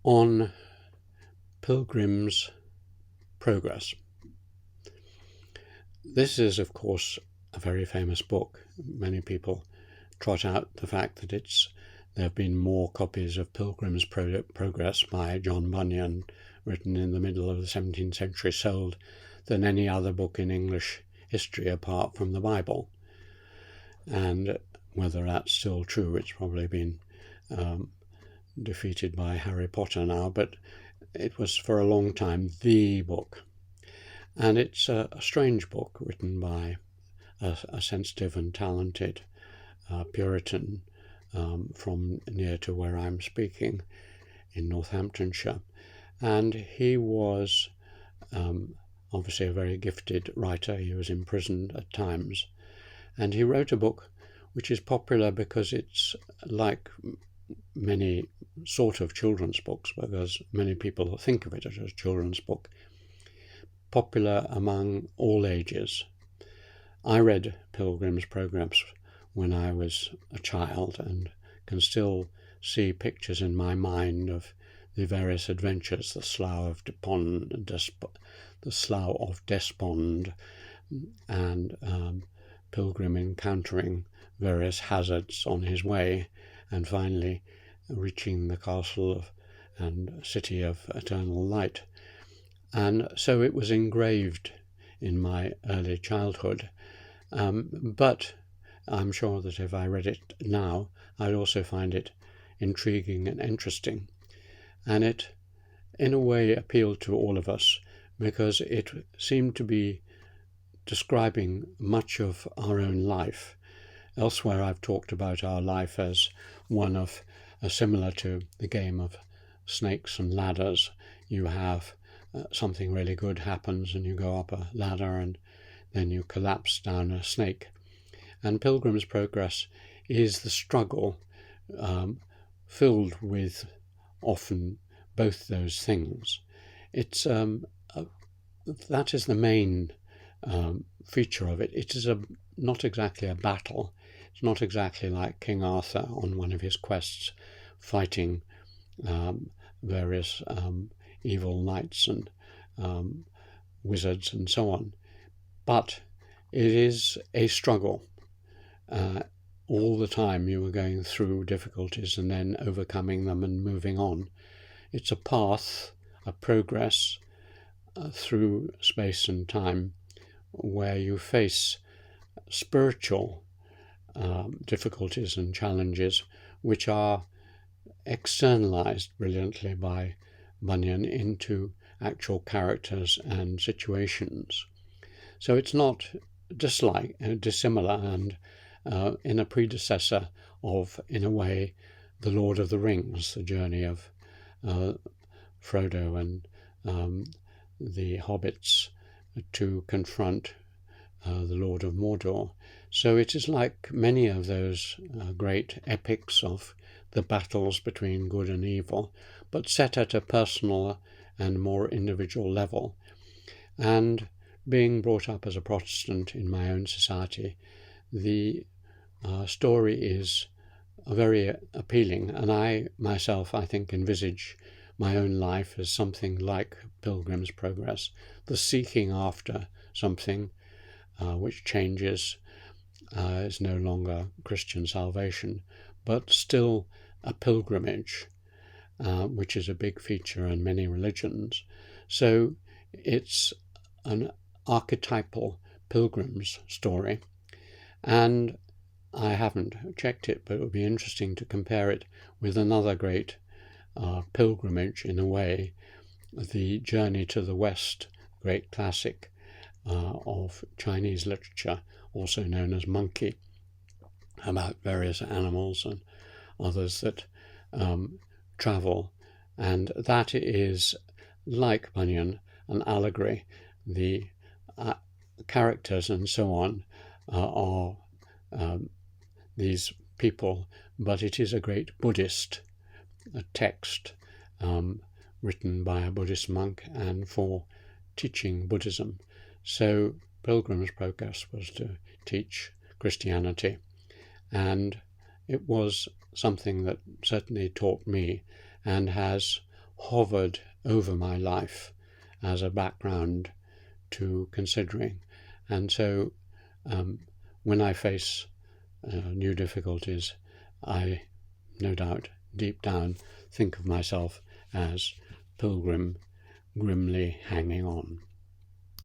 on Pilgrim's Progress. This is, of course, a very famous book. Many people trot out the fact that there have been more copies of Pilgrim's Progress by John Bunyan, written in the middle of the 17th century, sold than any other book in English history apart from the Bible. And whether that's still true, it's probably been defeated by Harry Potter now, but it was for a long time the book. And it's a strange book written by a sensitive and talented Puritan from near to where I'm speaking in Northamptonshire. And he was obviously a very gifted writer. He was imprisoned at times. And he wrote a book which is popular because it's like many sort of children's books, because many people think of it as a children's book, popular among all ages. I read Pilgrim's Progress when I was a child and can still see pictures in my mind of the various adventures, the Slough of Despond, and Pilgrim encountering various hazards on his way, and finally reaching the castle and city of eternal light. And so it was engraved in my early childhood. But I'm sure that if I read it now, I'd also find it intriguing and interesting. And it, in a way, appealed to all of us because it seemed to be describing much of our own life. Elsewhere, I've talked about our life as one of, similar to the game of snakes and ladders. You have something really good happens and you go up a ladder and then you collapse down a snake. And Pilgrim's Progress is the struggle filled with often both those things. It's that is the main feature of it. It is not exactly a battle. It's not exactly like King Arthur on one of his quests fighting various evil knights and wizards and so on. But it is a struggle. All the time you are going through difficulties and then overcoming them and moving on. It's a path, a progress through space and time where you face spiritual difficulties and challenges which are externalized brilliantly by Bunyan into actual characters and situations. So it's not dissimilar and in a predecessor of, in a way, The Lord of the Rings, the journey of Frodo and the hobbits to confront the Lord of Mordor. So it is like many of those great epics of the battles between good and evil, but set at a personal and more individual level. And being brought up as a Protestant in my own society, the story is very appealing, and I myself, I think, envisage my own life as something like Pilgrim's Progress, the seeking after something which changes, is no longer Christian salvation, but still a pilgrimage, which is a big feature in many religions. So it's an archetypal pilgrim's story, and I haven't checked it, but it would be interesting to compare it with another great pilgrimage in a way, the Journey to the West, great classic of Chinese literature, also known as Monkey, about various animals and others that travel. And that is, like Bunyan, an allegory. The characters and so on are these people, but it is a great Buddhist text written by a Buddhist monk and for teaching Buddhism. So Pilgrim's Progress was to teach Christianity, and it was something that certainly taught me and has hovered over my life as a background to considering. And so when I face new difficulties, I no doubt deep down think of myself as Pilgrim, grimly hanging on.